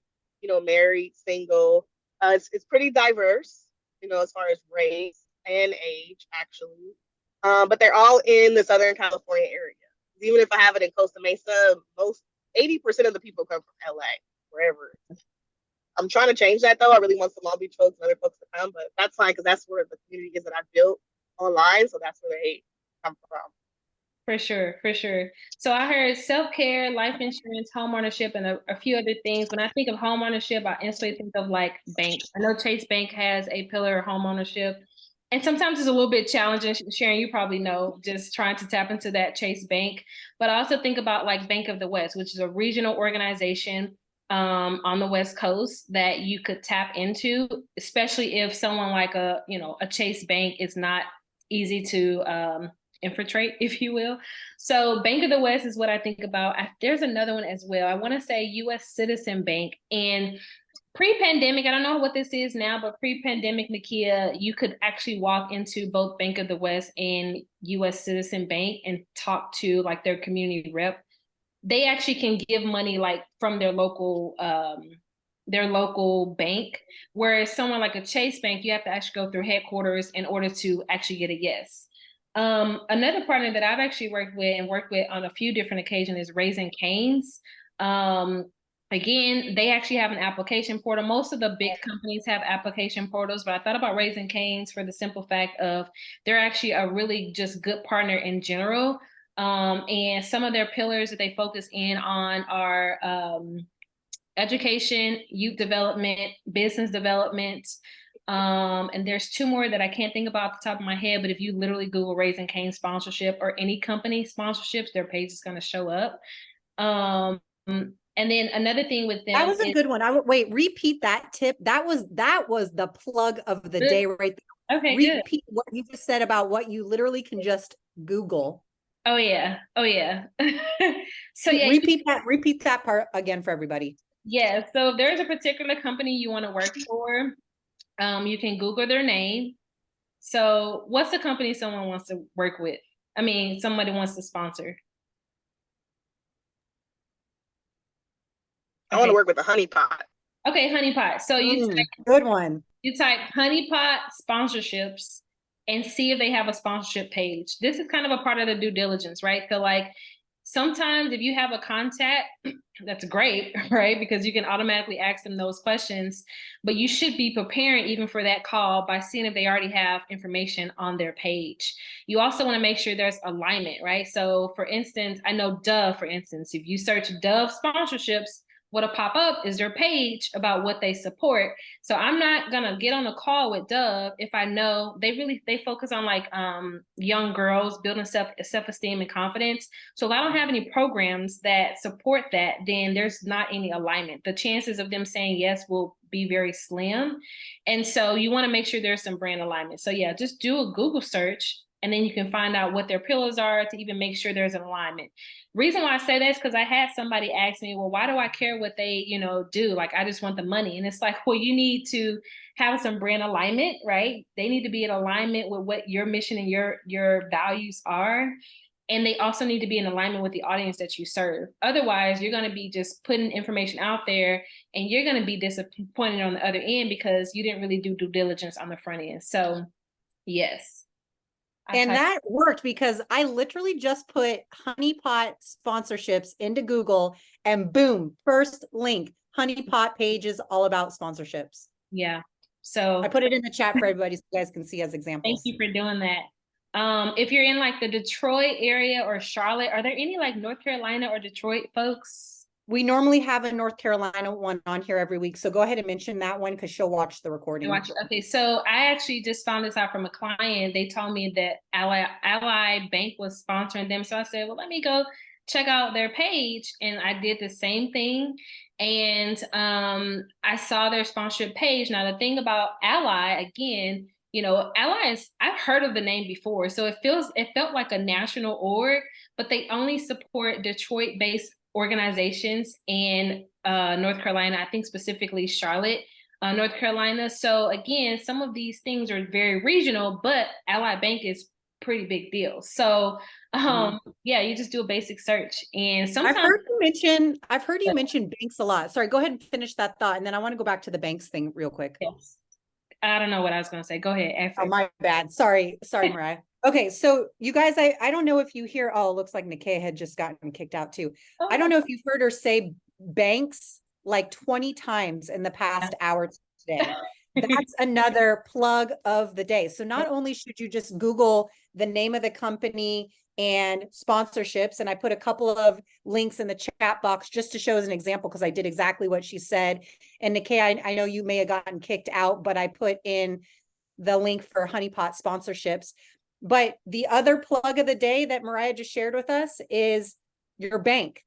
H: married, single. It's pretty diverse, as far as race and age actually. But they're all in the Southern California area. Even if I have it in Costa Mesa, 80% of the people come from LA, wherever. I'm trying to change that though. I really want some Long Beach folks and other folks to come, but that's fine because that's where the community is that I've built online. So that's where they come from.
F: For sure, for sure. So I heard self-care, life insurance, home ownership, and a few other things. When I think of home ownership, I instantly think of like bank. I know Chase Bank has a pillar of home ownership. And sometimes it's a little bit challenging. Sharon, you probably know, just trying to tap into that Chase Bank. But I also think about like Bank of the West, which is a regional organization on the West Coast that you could tap into, especially if someone like a Chase Bank is not easy to infiltrate, if you will. So Bank of the West is what I think about. There's another one as well. I want to say U.S. Citizen Bank. And pre-pandemic, I don't know what this is now, but pre-pandemic, Nakia, you could actually walk into both Bank of the West and U.S. Citizen Bank and talk to like their community rep. They actually can give money like from their local bank, whereas someone like a Chase Bank, you have to actually go through headquarters in order to actually get a yes. Another partner that I've actually worked with on a few different occasions is Raising Cane's. Again, they actually have an application portal. Most of the big companies have application portals, but I thought about Raising Cane's for the simple fact of they're actually a really just good partner in general. And some of their pillars that they focus in on are education, youth development, business development. And there's two more that I can't think about off the top of my head, but if you literally Google Raising Cane sponsorship or any company sponsorships, their page is going to show up. And then another thing with them.
A: That was a good one. Wait, repeat that tip. That was the plug of the
F: Good.
A: day right there.
F: Okay,
A: repeat what you just said about what you literally can just Google.
F: Oh yeah. So yeah,
A: repeat that part again for everybody.
F: Yeah. So if there's a particular company you want to work for, you can Google their name. So what's the company someone wants to work with? I mean, somebody wants to sponsor.
H: I want to work with a Honey Pot.
F: Okay, Honey Pot. So
A: good one.
F: You type Honey Pot sponsorships and see if they have a sponsorship page. This is kind of a part of the due diligence, right? So like sometimes if you have a contact, that's great, right? Because you can automatically ask them those questions, but you should be preparing even for that call by seeing if they already have information on their page. You also want to make sure there's alignment, right? So for instance, I know Dove, for instance, if you search Dove sponsorships, what'll pop up is their page about what they support. So I'm not gonna get on a call with Dove if I know they focus on like young girls building self-esteem and confidence. So if I don't have any programs that support that, then there's not any alignment. The chances of them saying yes will be very slim. And so you want to make sure there's some brand alignment. So yeah, just do a Google search and then you can find out what their pillars are to even make sure there's an alignment. Reason why I say that is because I had somebody ask me, well, why do I care what they, do? Like, I just want the money. And it's like, well, you need to have some brand alignment, right? They need to be in alignment with what your mission and your values are. And they also need to be in alignment with the audience that you serve. Otherwise, you're going to be just putting information out there and you're going to be disappointed on the other end because you didn't really do due diligence on the front end. So yes.
A: And that worked because I literally just put Honey Pot sponsorships into Google and boom, first link, Honey Pot page is all about sponsorships.
F: Yeah. So
A: I put it in the chat for everybody so you guys can see as examples.
F: Thank you for doing that. If you're in like the Detroit area or Charlotte, are there any like North Carolina or Detroit folks?
A: We normally have a North Carolina one on here every week. So go ahead and mention that one because she'll watch the recording.
F: Okay, so I actually just found this out from a client. They told me that Ally Bank was sponsoring them. So I said, well, let me go check out their page. And I did the same thing. And I saw their sponsorship page. Now, the thing about Ally, again, Ally is, I've heard of the name before. So it felt like a national org, but they only support Detroit-based organizations in North Carolina, I think specifically Charlotte, North Carolina. So again, some of these things are very regional, but Ally Bank is pretty big deal. So yeah, you just do a basic search. And sometimes
A: I've heard you mention banks a lot. Sorry, go ahead and finish that thought. And then I want to go back to the banks thing real quick.
F: Yes. I don't know what I was going to say. Go ahead.
A: Oh, my bad. Sorry, Mariah. Okay, so you guys, I don't know if you hear, oh, it looks like Nakia had just gotten kicked out too.
C: Oh,
A: I don't know if you've heard her say banks like 20 times in the past hour today. That's another plug of the day. So not only should you just Google the name of the company and sponsorships, and I put a couple of links in the chat box just to show as an example, because I did exactly what she said. And Nakia, I know you may have gotten kicked out, but I put in the link for Honeypot sponsorships. But the other plug of the day that Mariah just shared with us is your bank.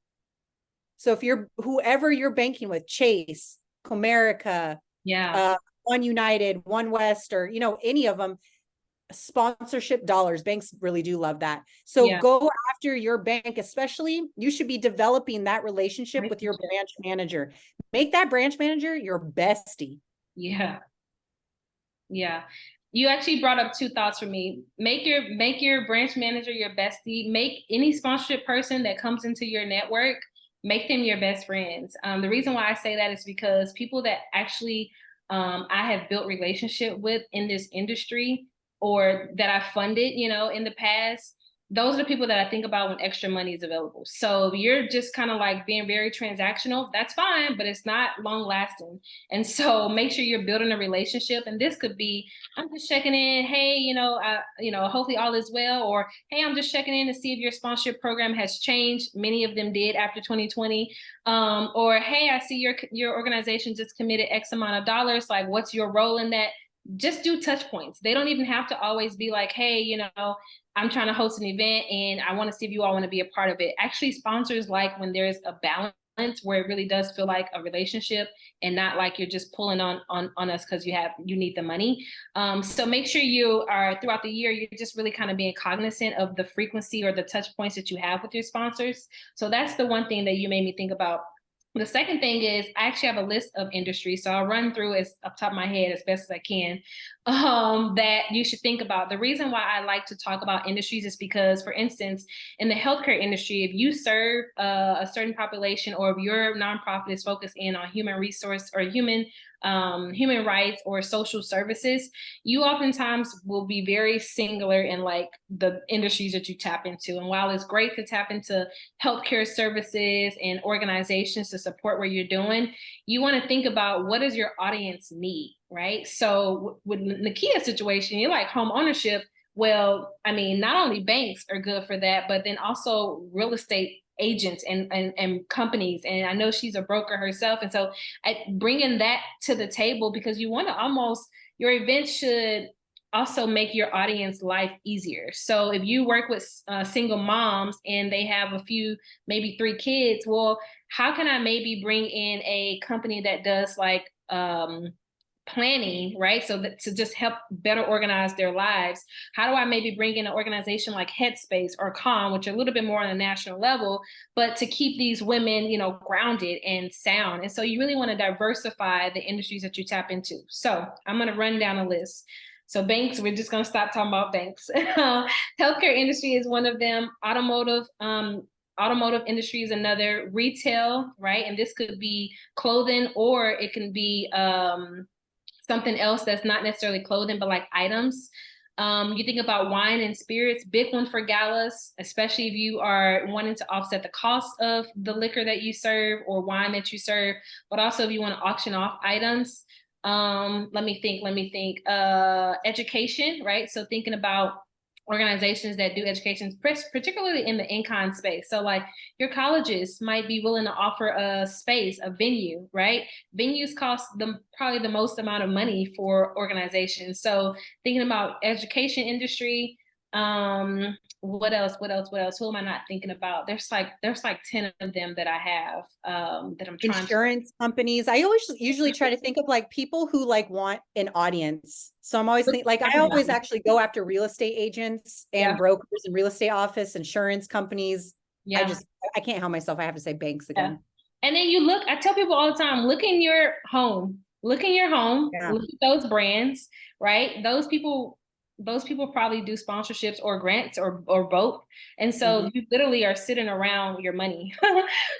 A: So if you're whoever you're banking with, Chase, Comerica,
F: Yeah.
A: One United, One West, or any of them, sponsorship dollars. Banks really do love that. So
F: Yeah.
A: go after your bank, especially you should be developing that relationship with your branch manager. Make that branch manager your bestie.
F: Yeah. Yeah. You actually brought up two thoughts for me. Make your branch manager your bestie. Make any sponsorship person that comes into your network, make them your best friends. The reason why I say that is because people that actually I have built relationship with in this industry, or that I funded, in the past, those are the people that I think about when extra money is available. So if you're just kind of like being very transactional, that's fine, but it's not long lasting. And so make sure you're building a relationship. And this could be, I'm just checking in. Hey, hopefully all is well. Or, hey, I'm just checking in to see if your sponsorship program has changed. Many of them did after 2020. Or, hey, I see your organization just committed X amount of dollars. Like, what's your role in that? Just do touch points. They don't even have to always be like, hey, I'm trying to host an event and I want to see if you all want to be a part of it. Actually, sponsors like when there's a balance where it really does feel like a relationship and not like you're just pulling on us because you need the money. So make sure you are throughout the year, you're just really kind of being cognizant of the frequency or the touch points that you have with your sponsors. So that's the one thing that you made me think about. The second thing is I actually have a list of industries. So I'll run through it up top of my head as best as I can, that you should think about. The reason why I like to talk about industries is because, for instance, in the healthcare industry, if you serve a certain population, or if your nonprofit is focused in on human resource or human rights or social services, you oftentimes will be very singular in like the industries that you tap into. And while it's great to tap into healthcare services and organizations to support what you're doing, you want to think about what does your audience need, right? So with Nakia's situation, you're like home ownership. Well, I mean, not only banks are good for that, but then also real estate agents and companies. And I know she's a broker herself. And so bringing that to the table, because you want to your event should also make your audience life easier. So if you work with single moms and they have a few, maybe 3 kids, well, how can I maybe bring in a company that does like planning, right? So that to just help better organize their lives. How do I maybe bring in an organization like Headspace or Calm, which are a little bit more on a national level, but to keep these women, grounded and sound. And so you really want to diversify the industries that you tap into. So I'm going to run down a list. So banks, we're just going to stop talking about banks. Healthcare industry is one of them. Automotive industry is another. Retail, right? And this could be clothing, or it can be something else that's not necessarily clothing, but like items. You think about wine and spirits, big one for galas, especially if you are wanting to offset the cost of the liquor that you serve or wine that you serve, but also if you want to auction off items. Let me think. Education, right? So thinking about organizations that do education, particularly in the in-kind space. So like your colleges might be willing to offer a space, a venue, right? Venues cost them probably the most amount of money for organizations. So thinking about education industry, what else? Who am I not thinking about? There's like 10 of them that I have that I'm trying
A: insurance companies. I usually try to think of like people who like want an audience. So I'm always thinking like I always actually go after real estate agents and brokers and real estate office, insurance companies.
F: Yeah.
A: I can't help myself. I have to say banks again.
F: Yeah. And then I tell people all the time, look in your home, look at those brands, right? Those people those people probably do sponsorships or grants or both. And so you literally are sitting around your money.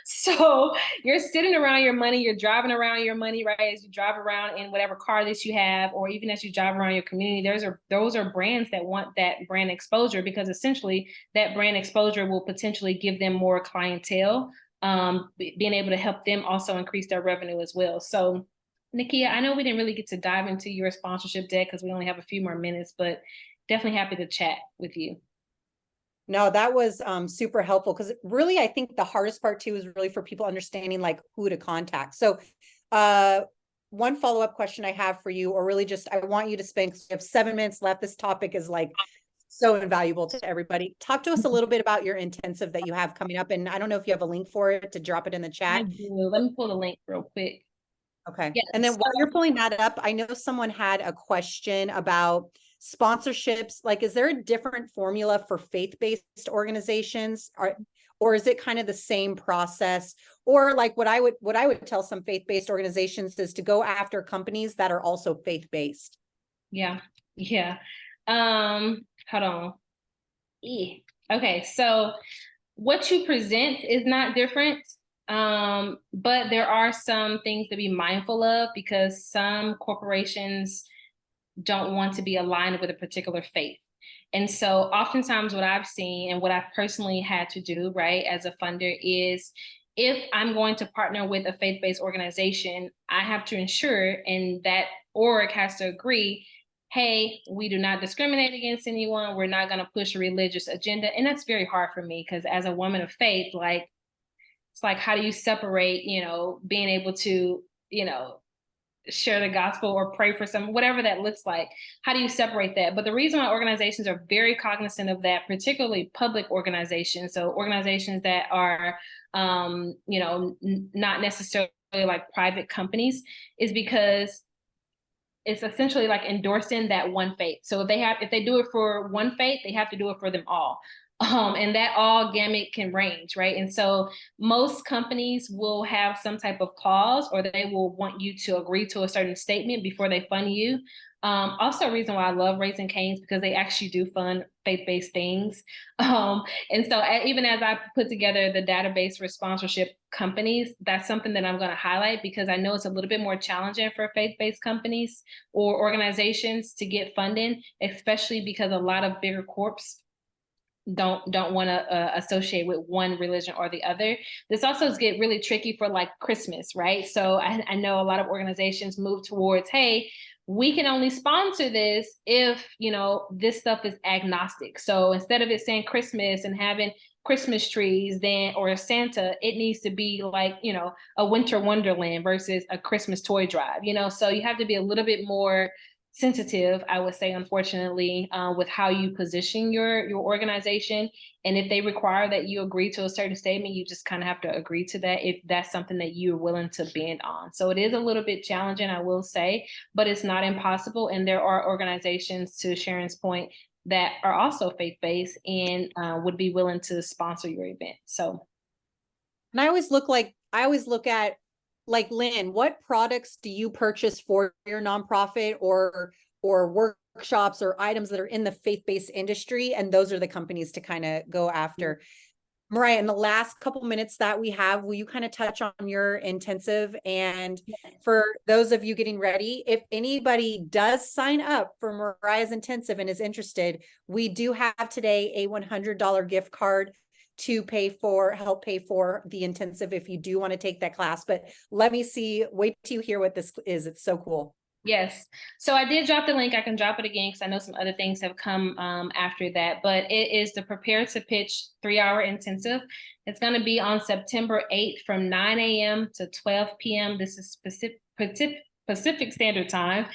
F: So you're sitting around your money, you're driving around your money, right? As you drive around in whatever car that you have, or even as you drive around your community, those are brands that want that brand exposure, because essentially that brand exposure will potentially give them more clientele, being able to help them also increase their revenue as well. So Nakia, I know we didn't really get to dive into your sponsorship deck because we only have a few more minutes, but definitely happy to chat with you.
A: No, that was super helpful, because really I think the hardest part too is really for people understanding like who to contact. So one follow-up question I have for you, or really just I want you to spend, 'cause we have 7 minutes left. This topic is like so invaluable to everybody. Talk to us a little bit about your intensive that you have coming up. And I don't know if you have a link for it to drop it in the
F: I
A: chat.
F: do. Let me pull the link real quick.
A: Okay.
F: Yes.
A: And then while you're pulling that up, I know someone had a question about sponsorships. Like, is there a different formula for faith-based organizations? Or is it kind of the same process? Or like what I would tell some faith-based organizations is to go after companies that are also faith-based.
F: Yeah. Hold on. Okay, so what you present is not different. But there are some things to be mindful of, because some corporations don't want to be aligned with a particular faith. And so oftentimes what I've seen and what I've personally had to do, right, as a funder is, if I'm going to partner with a faith-based organization, I have to ensure, and that org has to agree, hey, we do not discriminate against anyone. We're not going to push a religious agenda. And that's very hard for me, because as a woman of faith, like, it's like, how do you separate, being able to, share the gospel or pray for some, whatever that looks like? How do you separate that? But the reason why organizations are very cognizant of that, particularly public organizations, so organizations that are, not necessarily like private companies, is because it's essentially like endorsing that one faith. So if they do it for one faith, they have to do it for them all. And that all gamut can range, right? And so most companies will have some type of clause, or they will want you to agree to a certain statement before they fund you. Also a reason why I love Raising Cane's, because they actually do fund faith-based things. And so even as I put together the database for sponsorship companies, that's something that I'm going to highlight, because I know it's a little bit more challenging for faith-based companies or organizations to get funding, especially because a lot of bigger corps don't want to associate with one religion or the other. This also is get really tricky for like Christmas, right? So I know a lot of organizations move towards, hey, we can only sponsor this if, this stuff is agnostic. So instead of it saying Christmas and having Christmas trees or Santa, it needs to be like, a winter wonderland versus a Christmas toy drive, so you have to be a little bit more sensitive, I would say, unfortunately, with how you position your organization. And if they require that you agree to a certain statement, you just kind of have to agree to that if that's something that you're willing to bend on. So it is a little bit challenging, I will say, but it's not impossible. And there are organizations, to Sharon's point, that are also faith-based and would be willing to sponsor your event. So,
A: and I always look at, like, Lynn, what products do you purchase for your nonprofit or workshops or items that are in the faith-based industry? And those are the companies to kind of go after. Mariah, in the last couple minutes that we have, will you kind of touch on your intensive? And for those of you getting ready, if anybody does sign up for Mariah's intensive and is interested, we do have today a $100 gift card to help pay for the intensive if you do want to take that class. But wait till you hear what this is. It's so cool.
F: Yes. So I did drop the link. I can drop it again because I know some other things have come after that, but it is the Prepare to Pitch 3-hour intensive. It's going to be on September 8th from 9 a.m. to 12 p.m. This is Pacific Standard Time.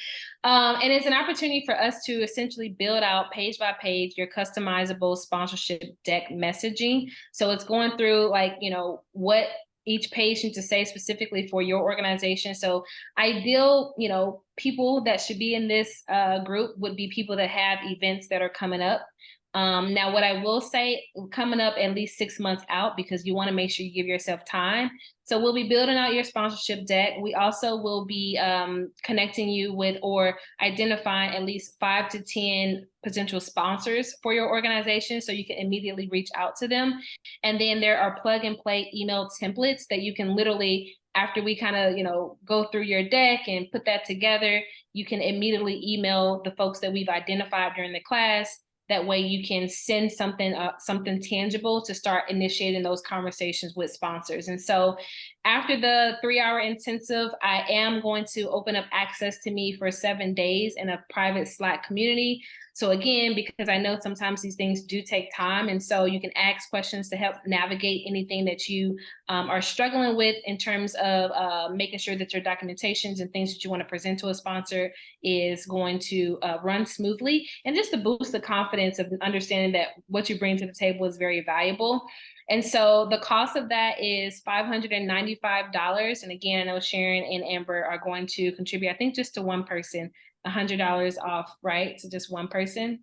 F: And it's an opportunity for us to essentially build out page by page your customizable sponsorship deck messaging. So it's going through what each page needs to say specifically for your organization. So ideal, people that should be in this group would be people that have events that are coming up. Now, what I will say, coming up at least 6 months out, because you want to make sure you give yourself time. So we'll be building out your sponsorship deck. We also will be connecting you with or identifying at least 5 to 10 potential sponsors for your organization, so you can immediately reach out to them. And then there are plug and play email templates that you can literally, after we kind of, go through your deck and put that together, you can immediately email the folks that we've identified during the class. That way you can send something tangible to start initiating those conversations with sponsors. And so after the 3-hour intensive, I am going to open up access to me for 7 days in a private Slack community. So again, because I know sometimes these things do take time, and so you can ask questions to help navigate anything that you are struggling with in terms of making sure that your documentations and things that you want to present to a sponsor is going to run smoothly, and just to boost the confidence of understanding that what you bring to the table is very valuable. And so the cost of that is $595. And again, I know Sharon and Amber are going to contribute, I think just to one person, $100 off, right? So just one person.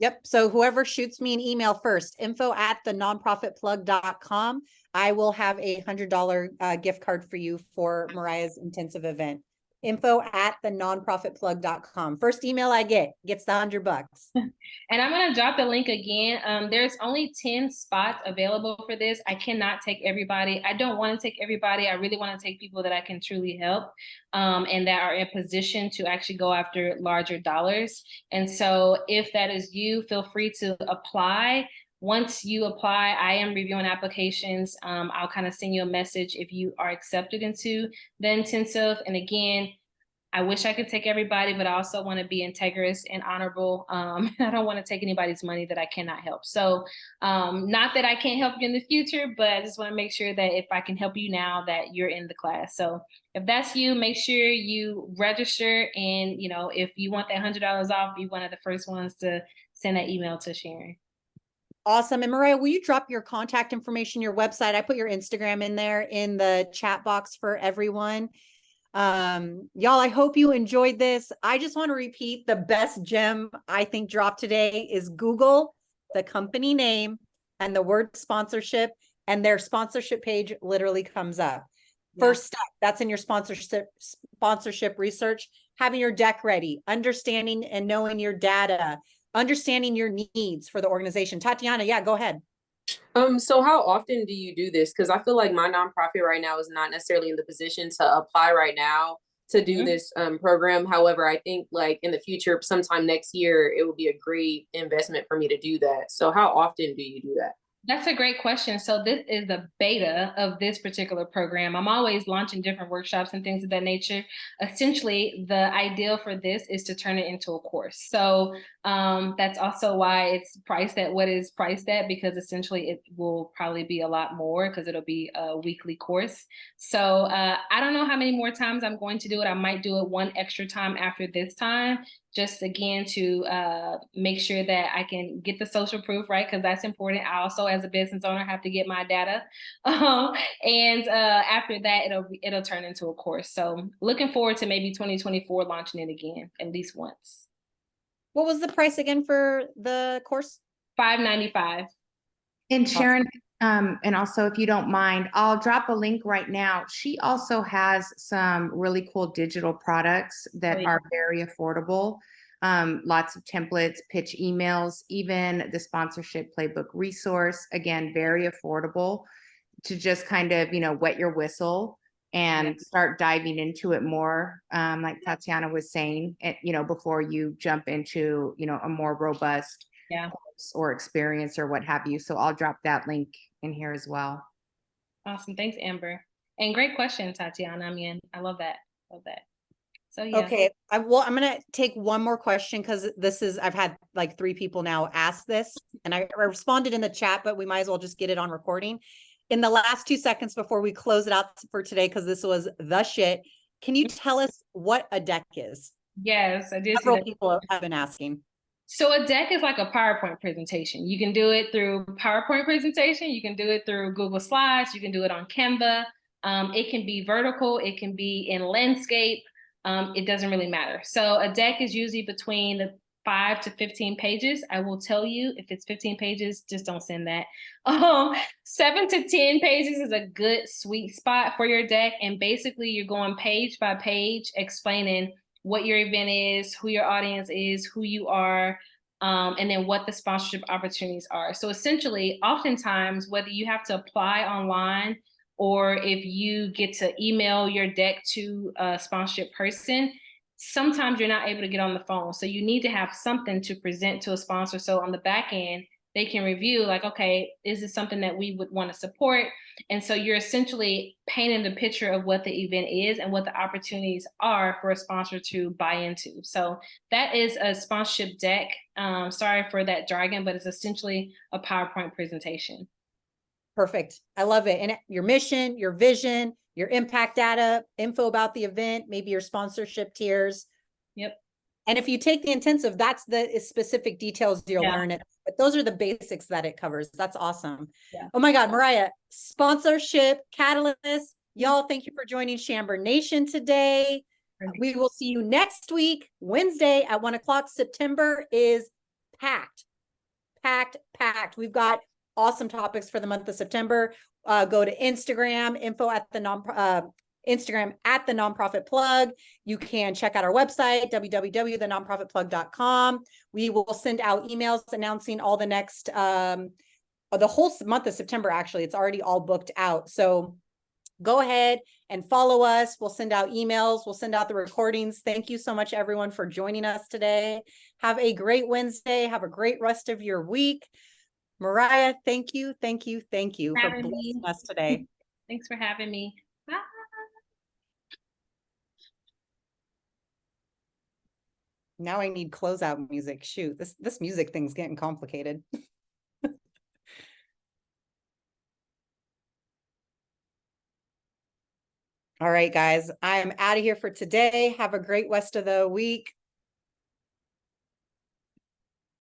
A: Yep. So whoever shoots me an email first, info@thenonprofitplug.com, I will have a $100 gift card for you for Mariah's intensive event. info@thenonprofitplug.com. First email I get gets the $100.
F: And I'm going to drop the link again. There's only 10 spots available for this. I cannot take everybody. I don't want to take everybody. I really want to take people that I can truly help and that are in a position to actually go after larger dollars. And so if that is you, feel free to apply. Once you apply, I am reviewing applications. I'll kind of send you a message if you are accepted into the intensive. And again, I wish I could take everybody, but I also want to be integrous and honorable. I don't want to take anybody's money that I cannot help. So not that I can't help you in the future, but I just want to make sure that if I can help you now, that you're in the class. So if that's you, make sure you register. And, if you want that $100 off, be one of the first ones to send that email to Sharon.
A: Awesome. And Mariah, will you drop your contact information, your website? I put your Instagram in there in the chat box for everyone. Y'all, I hope you enjoyed this. I just want to repeat, the best gem I think dropped today is Google the company name and the word sponsorship, and their sponsorship page literally comes up. Yeah. First step, that's in your sponsorship research, having your deck ready, understanding and knowing your data, understanding your needs for the organization. Tatiana, yeah, go ahead.
G: So how often do you do this? Because I feel like my nonprofit right now is not necessarily in the position to apply right now to do this program. However, I think like in the future, sometime next year, it would be a great investment for me to do that. So how often do you do that?
F: That's a great question. So this is the beta of this particular program. I'm always launching different workshops and things of that nature. Essentially, the ideal for this is to turn it into a course. So that's also why it's priced at what is priced at, because essentially it will probably be a lot more because it'll be a weekly course. So I don't know how many more times I'm going to do it. I might do it one extra time after this time, just again to make sure that I can get the social proof, right? Because that's important. I also, as a business owner, have to get my data. And after that, it'll turn into a course. So looking forward to maybe 2024 launching it again, at least once.
A: What was the price again for the course?
F: $595.
I: And Sharon, and also if you don't mind, I'll drop a link right now. She also has some really cool digital products that are very affordable. Lots of templates, pitch emails, even the sponsorship playbook resource. Again, very affordable to just kind of, wet your whistle and start diving into it more. Like Tatiana was saying, before you jump into, a more robust course or experience or what have you. So I'll drop that link in here as well.
F: Awesome. Thanks, Amber. And great question, Tatiana. I mean, I love that. Love that. So yeah.
A: Okay. I'm going to take one more question because I've had like 3 people now ask this, and I responded in the chat, but we might as well just get it on recording. In the last 2 seconds before we close it out for today, because this was the shit, can you tell us what a deck is?
F: Yes, I did.
A: Several people have been asking.
F: So a deck is like a PowerPoint presentation. You can do it through PowerPoint presentation. You can do it through Google Slides. You can do it on Canva. It can be vertical. It can be in landscape. It doesn't really matter. So a deck is usually between 5 to 15 pages. I will tell you, if it's 15 pages, just don't send that. 7 to 10 pages is a good sweet spot for your deck. And basically you're going page by page explaining what your event is, who your audience is, who you are, and then what the sponsorship opportunities are. So essentially, oftentimes, whether you have to apply online or if you get to email your deck to a sponsorship person, sometimes you're not able to get on the phone. So you need to have something to present to a sponsor. So on the back end, they can review like, okay, is this something that we would want to support? And so you're essentially painting the picture of what the event is and what the opportunities are for a sponsor to buy into. So that is a sponsorship deck. Sorry for that jargon, but it's essentially a PowerPoint presentation.
A: Perfect. I love it. And your mission, your vision, your impact data, info about the event, maybe your sponsorship tiers.
F: Yep.
A: And if you take the intensive, that's the specific details you'll learn it. But those are the basics that it covers. That's awesome.
F: Yeah.
A: Oh my God, Mariah, sponsorship catalyst. Y'all, thank you for joining Chamber Nation today. We will see you next week, Wednesday at 1 o'clock. September is packed. We've got awesome topics for the month of September. Go to Instagram, Instagram at the Nonprofit Plug. You can check out our website, www.thenonprofitplug.com. We will send out emails announcing all the next, the whole month of September, actually. It's already all booked out. So go ahead and follow us. We'll send out emails. We'll send out the recordings. Thank you so much, everyone, for joining us today. Have a great Wednesday. Have a great rest of your week. Mariah, thank you for blessing us today.
F: Thanks for having me. Bye.
A: Now I need closeout music. Shoot, this music thing's getting complicated. All right, guys, I am out of here for today. Have a great rest of the week.